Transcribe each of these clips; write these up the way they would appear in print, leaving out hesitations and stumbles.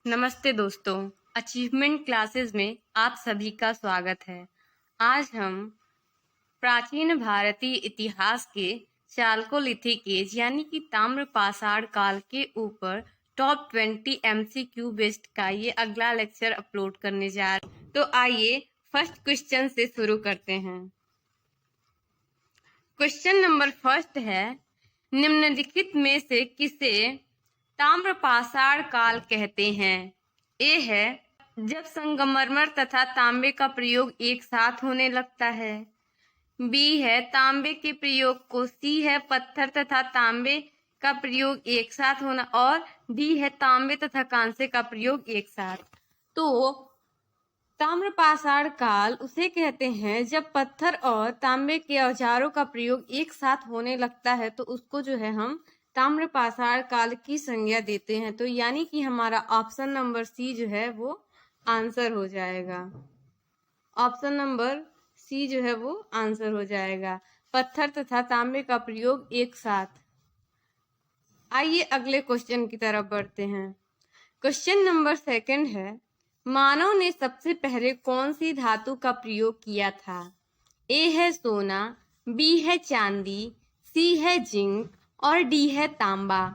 नमस्ते दोस्तों, achievement classes में आप सभी का स्वागत है। आज हम प्राचीन भारतीय इतिहास के चालकोलिथिक एज यानी कि ताम्र पाषाण काल के ऊपर टॉप 20 MCQ बेस्ड का ये अगला लेक्चर अपलोड करने जा रहे हैं। तो आइए फर्स्ट क्वेश्चन से शुरू करते हैं। क्वेश्चन नंबर फर्स्ट है, निम्नलिखित में से किसे ताम्र पाषाण काल कहते हैं? ए है जब संगमरमर तथा तांबे का प्रयोग एक साथ होने लगता है। बी है तांबे के प्रयोग को। सी है पत्थर तथा तांबे का प्रयोग एक साथ होना। और डी है तांबे तथा कांसे का प्रयोग एक साथ। तो ताम्र पाषाण काल उसे कहते हैं जब पत्थर और तांबे के औजारों का प्रयोग एक साथ होने लगता है, तो उसको जो है हम ताम्र पाषाण काल की संज्ञा देते हैं। तो यानी कि हमारा ऑप्शन नंबर सी जो है वो आंसर हो जाएगा। ऑप्शन नंबर सी जो है वो आंसर हो जाएगा, पत्थर तथा तांबे का प्रयोग एक साथ। आइए अगले क्वेश्चन की तरफ बढ़ते हैं। क्वेश्चन नंबर सेकंड है, मानव ने सबसे पहले कौन सी धातु का प्रयोग किया था? ए है सोना, बी है चांदी, सी है जिंक और डी है तांबा।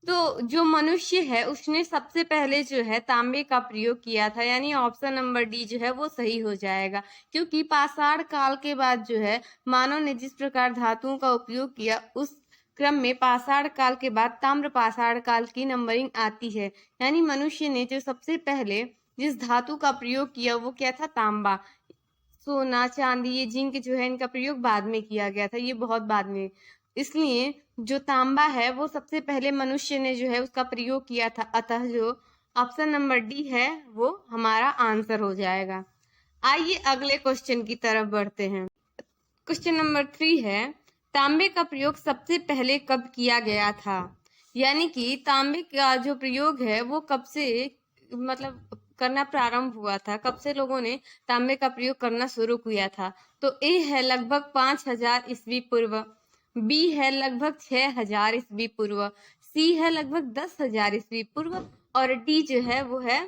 तो जो मनुष्य है उसने सबसे पहले जो है तांबे का प्रयोग किया था, यानी ऑप्शन नंबर डी जो है वो सही हो जाएगा। क्योंकि पाषाण काल के बाद जो है मानव ने जिस प्रकार धातुओं का उपयोग किया, उस क्रम में पाषाण काल के बाद ताम्र पाषाण काल की नंबरिंग आती है। यानी मनुष्य ने जो सबसे पहले जिस धातु का प्रयोग किया वो क्या था? तांबा। सोना चांदी ये जिंक जो है इनका प्रयोग बाद में किया गया था, ये बहुत बाद में। इसलिए जो तांबा है वो सबसे पहले मनुष्य ने जो है उसका प्रयोग किया था। अतः जो ऑप्शन नंबर डी है वो हमारा आंसर हो जाएगा। आइए अगले क्वेश्चन की तरफ बढ़ते हैं। क्वेश्चन नंबर 3 है, तांबे का प्रयोग सबसे पहले कब किया गया था? यानी कि तांबे का जो प्रयोग है वो कब से मतलब करना प्रारंभ हुआ था, कब से लोगों ने तांबे का प्रयोग करना शुरू किया था? तो ए है लगभग 5000 ईस्वी पूर्व, बी है लगभग 6000 ईस्वी पूर्व, सी है लगभग 10,000 ईस्वी पूर्व और डी जो है वो है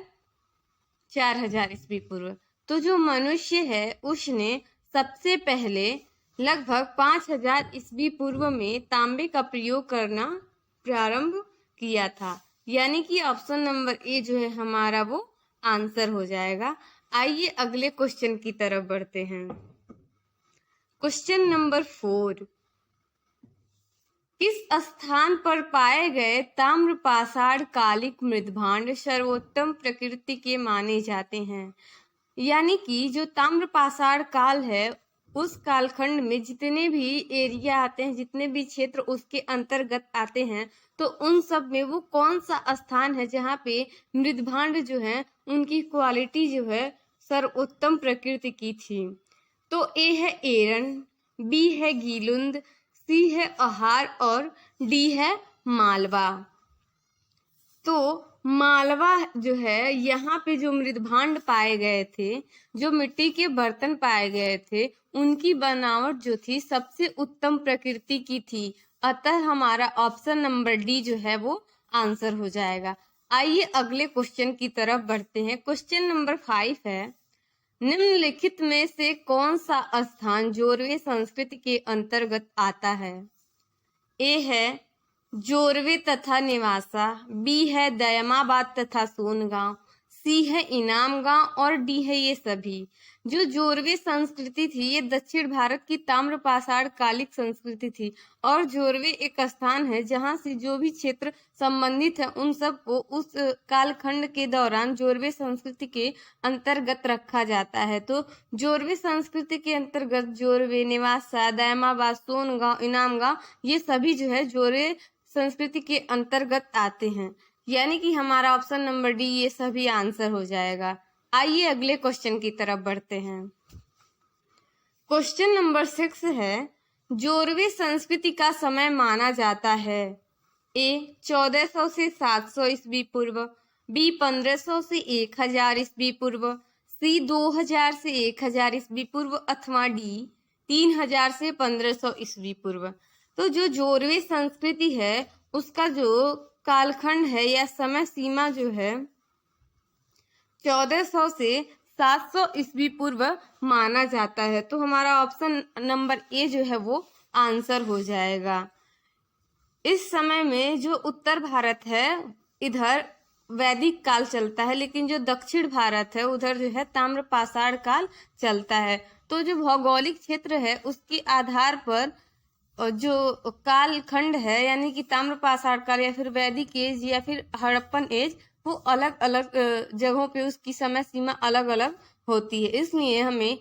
4000 ईस्वी पूर्व। तो जो मनुष्य है उसने सबसे पहले लगभग 5000 ईस्वी पूर्व में तांबे का प्रयोग करना प्रारंभ किया था। यानी कि ऑप्शन नंबर ए जो है हमारा वो आंसर हो जाएगा। आइए अगले क्वेश्चन की तरफ बढ़ते हैं। क्वेश्चन नंबर 4, किस स्थान पर पाए गए ताम्र पाषाण कालिक मृदभांड सर्वोत्तम प्रकृति के माने जाते हैं? यानी कि जो ताम्र पाषाण काल है उस कालखंड में जितने भी एरिया आते हैं, जितने भी क्षेत्र उसके अंतर्गत आते हैं, तो उन सब में वो कौन सा स्थान है जहाँ पे मृदभांड जो है उनकी क्वालिटी जो है सर्वोत्तम प्रकृति की थी? तो ए है एरन, बी है गीलुंद, सी है अहार और डी है मालवा। तो मालवा जो है यहाँ पे जो मृदभांड पाए गए थे, जो मिट्टी के बर्तन पाए गए थे, उनकी बनावट जो थी सबसे उत्तम प्रकृति की थी। अतः हमारा ऑप्शन नंबर डी जो है वो आंसर हो जाएगा। आइए अगले क्वेश्चन की तरफ बढ़ते हैं। क्वेश्चन नंबर 5 है, निम्नलिखित में से कौन सा स्थान जोरवे संस्कृति के अंतर्गत आता है? ए है जोरवे तथा निवासा, बी है दयमाबाद तथा सोनगांव, सी है इनाम गांव और डी है ये सभी। जो जोरवे संस्कृति थी ये दक्षिण भारत की ताम्र पाषाण कालिक संस्कृति थी। और जोरवे एक स्थान है जहां से जो भी क्षेत्र संबंधित है उन सबको उस कालखंड के दौरान जोरवे संस्कृति के अंतर्गत रखा जाता है। तो जोरवे संस्कृति के अंतर्गत जोरवे, निवासा, दयमाबाद, सोनगांव, इनाम गांव ये सभी जो है जोरवे संस्कृति के अंतर्गत आते हैं। यानी कि हमारा ऑप्शन नंबर डी ये सभी आंसर हो जाएगा। आइए अगले क्वेश्चन की तरफ बढ़ते हैं। क्वेश्चन नंबर 6 है, जोरवे संस्कृति का समय माना जाता है? ए 1400 से 700 ईस्वी पूर्व, बी 1500 से 1000 ईस्वी पूर्व, सी 2000 से 1000 ईस्वी पूर्व अथवा डी 3000 से 1500 ईस्वी पूर्व। तो जो जोरवे संस्कृति है उसका जो कालखंड है या समय सीमा जो है 1400 से 700 ईस्वी पूर्व माना जाता है। तो हमारा ऑप्शन नंबर ए जो है वो आंसर हो जाएगा। इस समय में जो उत्तर भारत है इधर वैदिक काल चलता है, लेकिन जो दक्षिण भारत है उधर जो है ताम्र पाषाण काल चलता है। तो जो भौगोलिक क्षेत्र है उसके आधार पर जो कालखंड है यानी कि ताम्र पाषाण काल या फिर वैदिक एज या फिर हड़प्पन एज, वो अलग अलग जगहों पे उसकी समय सीमा अलग अलग होती है। इसलिए हमें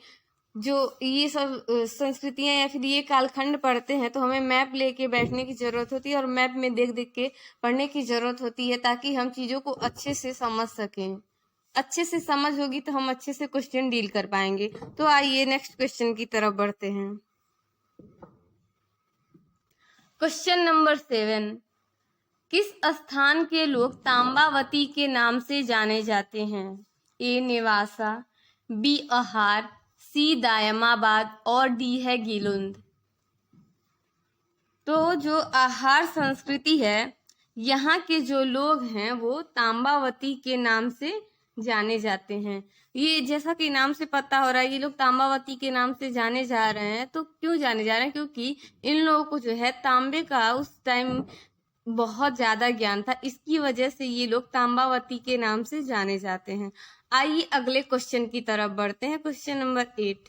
जो ये सब संस्कृतियां या फिर ये कालखंड पढ़ते हैं तो हमें मैप लेके बैठने की जरूरत होती है और मैप में देख देख के पढ़ने की जरूरत होती है, ताकि हम चीजों को अच्छे से समझ सकें। अच्छे से समझ होगी तो हम अच्छे से क्वेश्चन डील कर पाएंगे। तो आइए नेक्स्ट क्वेश्चन की तरफ बढ़ते हैं। क्वेश्चन नंबर 7, किस स्थान के लोग तांबावती के नाम से जाने जाते हैं? ए नेवासा, बी अहार, सी दायमाबाद और डी है गीलुंद। तो जो आहार संस्कृति है यहाँ के जो लोग हैं वो तांबावती के नाम से जाने जाते हैं। ये जैसा कि नाम से पता हो रहा है ये लोग तांबावती के नाम से जाने जा रहे हैं। तो क्यों जाने जा रहे हैं? क्योंकि इन लोगों को जो है तांबे का उस टाइम बहुत ज्यादा ज्ञान था, इसकी वजह से ये लोग तांबावती के नाम से जाने जाते हैं। आइए अगले क्वेश्चन की तरफ बढ़ते हैं। क्वेश्चन नंबर 8,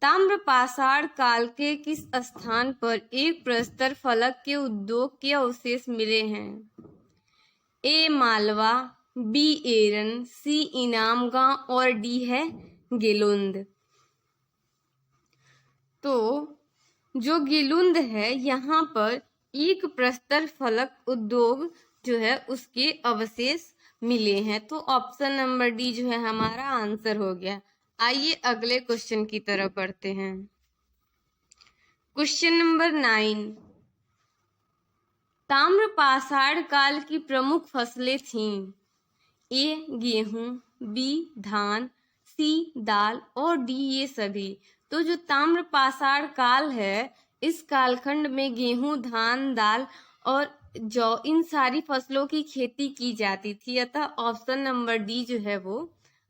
ताम्र पाषाण काल के किस स्थान पर एक प्रस्तर फलक के उद्योग के अवशेष मिले हैं? ए मालवा, बी एरन, सी इनामगांव और डी है गिलुंद। तो जो गिलुंद है यहाँ पर एक प्रस्तर फलक उद्योग जो है उसके अवशेष मिले हैं। तो ऑप्शन नंबर डी जो है हमारा आंसर हो गया। आइए अगले क्वेश्चन की तरफ बढ़ते हैं। क्वेश्चन नंबर 9, ताम्र पाषाण काल की प्रमुख फसलें थीं? ए गेहूं, बी धान, सी दाल और डी ये सभी। तो जो ताम्र पाषाण काल है इस कालखंड में गेहूं, धान, दाल और जौ इन सारी फसलों की खेती की जाती थी। अतः ऑप्शन नंबर डी जो है वो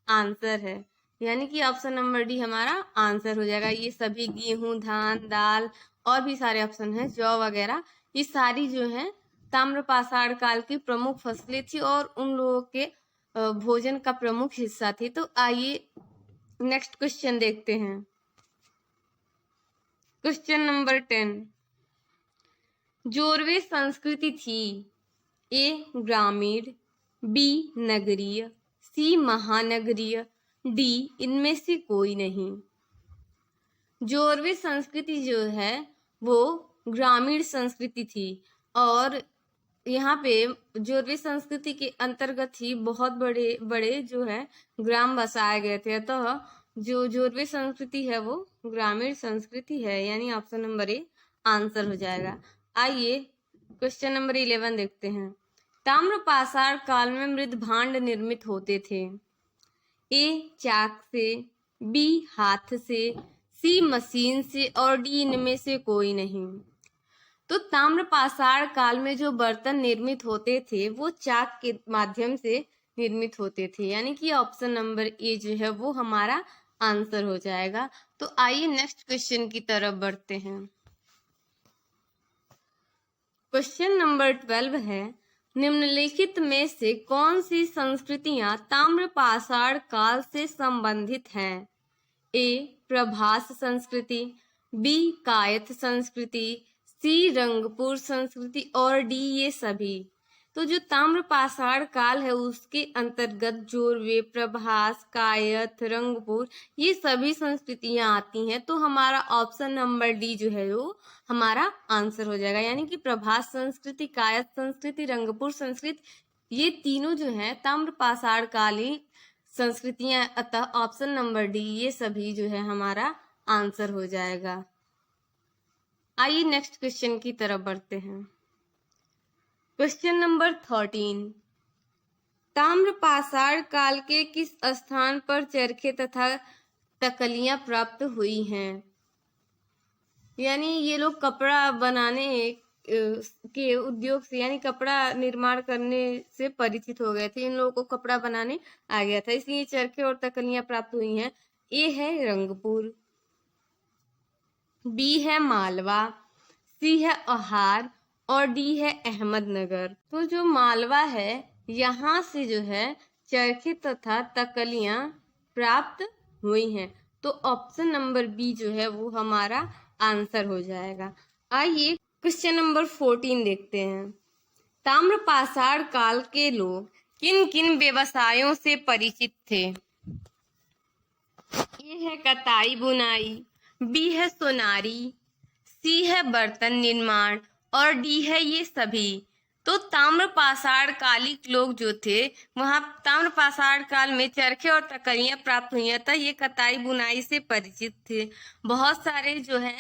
आंसर है, यानी कि ऑप्शन नंबर डी हमारा आंसर हो जाएगा। ये सभी गेहूं, धान, दाल और भी सारे ऑप्शन हैं, जौ वगैरह, ये सारी जो है ताम्र पाषाण काल की प्रमुख फसलें थी और उन लोगों के भोजन का प्रमुख हिस्सा थी। तो आइए नेक्स्ट क्वेश्चन देखते हैं। क्वेश्चन नंबर 10, जोरवे संस्कृति थी? ए ग्रामीण, बी नगरीय, सी महानगरीय, डी इनमें से कोई नहीं। जोरवे संस्कृति जो है वो ग्रामीण संस्कृति थी और यहाँ पे जोरवे संस्कृति के अंतर्गत ही बहुत बड़े बड़े जो है ग्राम बसाए गए थे। अतः जो जोरवे संस्कृति है वो ग्रामीण संस्कृति है, यानी ऑप्शन नंबर ए आंसर हो जाएगा। आइए क्वेश्चन नंबर 11 देखते हैं। ताम्र पाषाण काल में मृद भांड निर्मित होते थे? ए चाक से, बी हाथ से, सी मशीन से और डी इनमें से कोई नहीं। तो ताम्र पाषाण काल में जो बर्तन निर्मित होते थे वो चाक के माध्यम से निर्मित होते थे, यानी कि ऑप्शन नंबर ए जो है वो हमारा आंसर हो जाएगा। तो आइए नेक्स्ट क्वेश्चन की तरफ बढ़ते हैं। क्वेश्चन नंबर 12 है, निम्नलिखित में से कौन सी संस्कृतियां ताम्र पाषाण काल से संबंधित हैं? ए प्रभास संस्कृति, बी कायथ संस्कृति, सी रंगपुर संस्कृति और डी ये सभी। तो जो ताम्र पाषाण काल है उसके अंतर्गत जोरवे, प्रभास, कायथ, रंगपुर ये सभी संस्कृतियां आती हैं। तो हमारा ऑप्शन नंबर डी जो है वो हमारा आंसर हो जाएगा, यानी कि प्रभास संस्कृति, कायथ संस्कृति, रंगपुर संस्कृति ये तीनों जो है ताम्र पाषाण कालीन संस्कृतियां। अतः ऑप्शन नंबर डी ये सभी जो है हमारा आंसर हो जाएगा। आइए नेक्स्ट क्वेश्चन की तरफ बढ़ते हैं। क्वेश्चन नंबर 13, ताम्र पाषाण काल के किस स्थान पर चरखे तथा तकलियां प्राप्त हुई हैं? यानी ये लोग कपड़ा बनाने के उद्योग से यानी कपड़ा निर्माण करने से परिचित हो गए थे। इन लोगों को कपड़ा बनाने आ गया था, इसलिए चरखे और तकलियां प्राप्त हुई हैं। ए है रंगपुर, बी है मालवा, सी है अहार और डी है अहमदनगर। तो जो मालवा है यहाँ से जो है चरखे तथा तकलियां प्राप्त हुई हैं। तो ऑप्शन नंबर बी जो है वो हमारा आंसर हो जाएगा। आइए क्वेश्चन नंबर 14 देखते हैं। ताम्रपाषाण काल के लोग किन किन व्यवसायों से परिचित थे? ए है कताई बुनाई, बी है सोनारी, सी है बर्तन निर्माण और डी है ये सभी। तो ताम्रपाषाण कालिक लोग जो थे वहां ताम्रपाषाण काल में चरखे और तकलियां प्राप्त हुई हैं, तो ये कताई बुनाई से परिचित थे। बहुत सारे जो है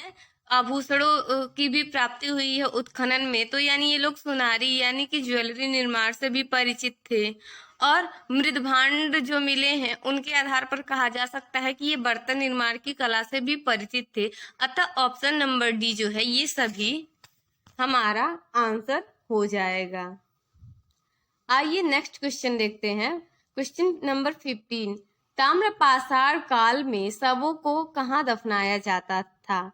आभूषणों की भी प्राप्ति हुई है उत्खनन में, तो यानी ये लोग सुनारी यानी कि ज्वेलरी निर्माण से भी परिचित थे। और मृदभांड जो मिले हैं उनके आधार पर कहा जा सकता है कि ये बर्तन निर्माण की कला से भी परिचित थे। अतः ऑप्शन नंबर डी जो है ये सभी हमारा आंसर हो जाएगा। आइए नेक्स्ट क्वेश्चन देखते हैं। Question number 15। ताम्रपाषाण काल में शवों को कहाँ दफनाया जाता था?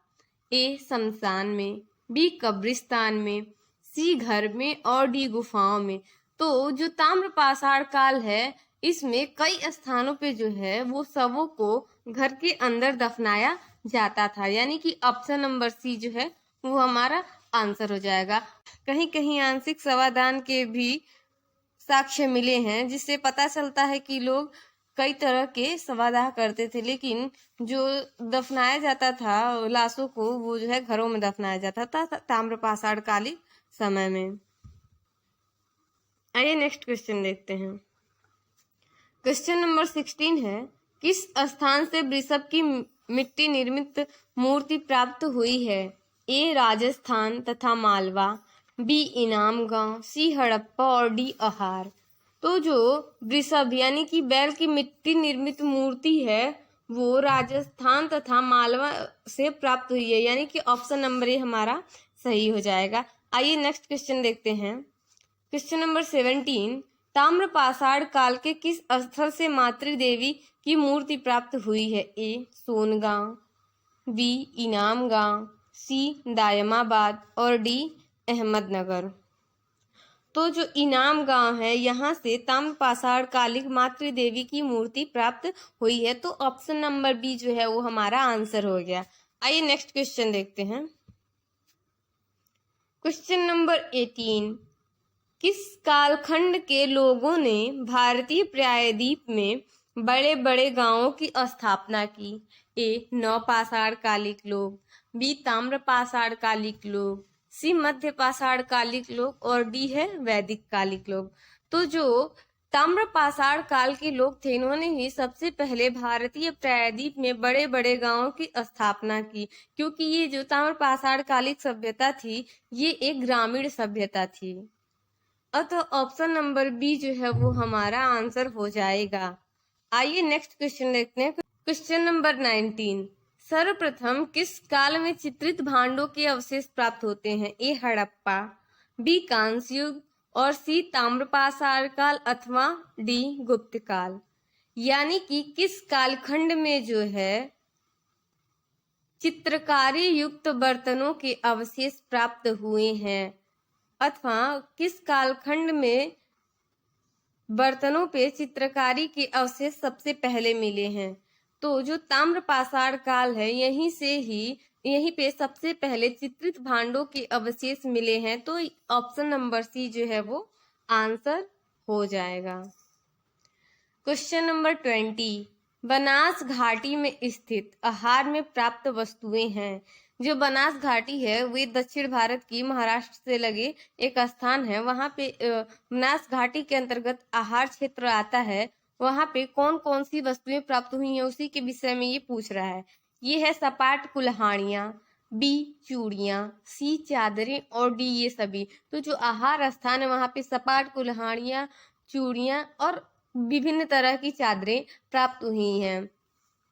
ए शमशान में, बी कब्रिस्तान में, सी घर में और डी गुफाओं में। तो जो ताम्रपाषाण काल है इसमें कई स्थानों पे जो है वो शवों को घर के अंदर दफनाया जाता था, यानी कि ऑप्शन नंबर सी जो है वो हमारा आंसर हो जाएगा। कहीं कहीं आंशिक शवादान के भी साक्ष्य मिले हैं, जिससे पता चलता है कि लोग कई तरह के शवादाह करते थे, लेकिन जो दफनाया जाता था लाशों को वो जो है घरों में दफनाया जाता था ताम्रपाषाण कालीन समय में। आइए नेक्स्ट क्वेश्चन देखते हैं। क्वेश्चन नंबर 16 है। किस स्थान से वृषभ की मिट्टी निर्मित मूर्ति प्राप्त हुई है? ए राजस्थान तथा मालवा, बी इनाम गांव, सी हड़प्पा और डी अहार। तो जो वृषभ यानी कि बैल की मिट्टी निर्मित मूर्ति है वो राजस्थान तथा मालवा से प्राप्त हुई है, यानी कि ऑप्शन नंबर ए हमारा सही हो जाएगा। आइए नेक्स्ट क्वेश्चन देखते हैं। Question number 17। ताम्रपाषाण काल के किस स्थल से मातृ देवी की मूर्ति प्राप्त हुई है? ए सोनगांव, बी इनाम गांव, सी दायमाबाद और डी अहमदनगर। तो जो इनाम गांव है यहाँ से ताम्रपाषाण कालिक मातृ देवी की मूर्ति प्राप्त हुई है, तो ऑप्शन नंबर बी जो है वो हमारा आंसर हो गया। आइए नेक्स्ट क्वेश्चन देखते हैं। Question number 18। किस कालखंड के लोगों ने भारतीय प्रायद्वीप में बड़े बड़े गांवों की स्थापना की? ए नवपाषाण कालिक लोग, बी ताम्रपाषाण कालिक लोग, सी मध्यपाषाण कालिक लोग और डी है वैदिक कालिक लोग। तो जो ताम्रपाषाण काल के लोग थे इन्होंने ही सबसे पहले भारतीय प्रायद्वीप में बड़े बड़े गांवों की स्थापना की, क्योंकि ये जो ताम्रपाषाण कालिक सभ्यता थी ये एक ग्रामीण सभ्यता थी। अतः ऑप्शन नंबर बी जो है वो हमारा आंसर हो जाएगा। आइए नेक्स्ट क्वेश्चन देखते हैं। Question number 19। सर्वप्रथम किस काल में चित्रित भांडों के अवशेष प्राप्त होते हैं? ए हड़प्पा, बी कांस्य युग और सी ताम्रपाषाण काल अथवा डी गुप्त काल। यानी कि किस कालखंड में जो है चित्रकारी युक्त बर्तनों के अवशेष प्राप्त हुए हैं, अथवा किस कालखंड में बर्तनों पे चित्रकारी के अवशेष सबसे पहले मिले हैं। तो जो ताम्रपाषाण काल है यहीं पे सबसे पहले चित्रित भांडों के अवशेष मिले हैं, तो ऑप्शन नंबर सी जो है वो आंसर हो जाएगा। Question number 20। बनास घाटी में स्थित आहार में प्राप्त वस्तुएं हैं। जो बनास घाटी है वे दक्षिण भारत की महाराष्ट्र से लगे एक स्थान है। वहां पे बनास घाटी के अंतर्गत आहार क्षेत्र आता है। वहां पे कौन कौन सी वस्तुएं प्राप्त हुई हैं उसी के विषय में ये पूछ रहा है। ये है सपाट कुल्हाड़ियां, बी चूड़ियां, सी चादरें और डी ये सभी। तो जो आहार स्थान है वहां पे सपाट कुल्हाड़ियां, चूड़ियां और विभिन्न तरह की चादरें प्राप्त हुई हैं।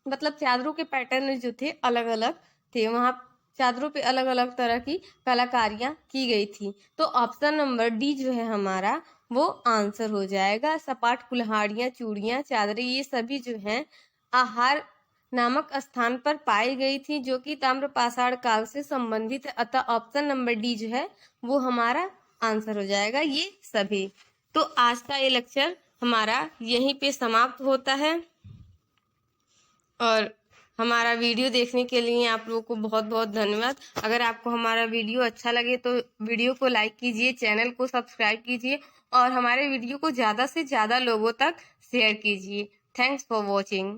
मतलब चादरों के पैटर्न जो थे अलग अलग थे। वहां चादरों पे अलग अलग तरह की कलाकारियां की गई थी। तो ऑप्शन नंबर डी जो है हमारा वो आंसर हो जाएगा। सपाट कुल्हाड़ियां, चूड़ियां, चादरें ये सभी जो हैं आहार नामक स्थान पर पाई गई थी, जो कि ताम्र पाषाण काल से संबंधित है। अतः ऑप्शन नंबर डी जो है वो हमारा आंसर हो जाएगा, ये सभी। तो आज का ये लेक्चर हमारा यहीं पे समाप्त होता है और हमारा वीडियो देखने के लिए आप लोगों को बहुत बहुत धन्यवाद। अगर आपको हमारा वीडियो अच्छा लगे तो वीडियो को लाइक कीजिए, चैनल को सब्सक्राइब कीजिए और हमारे वीडियो को ज़्यादा से ज़्यादा लोगों तक शेयर कीजिए। Thanks for watching.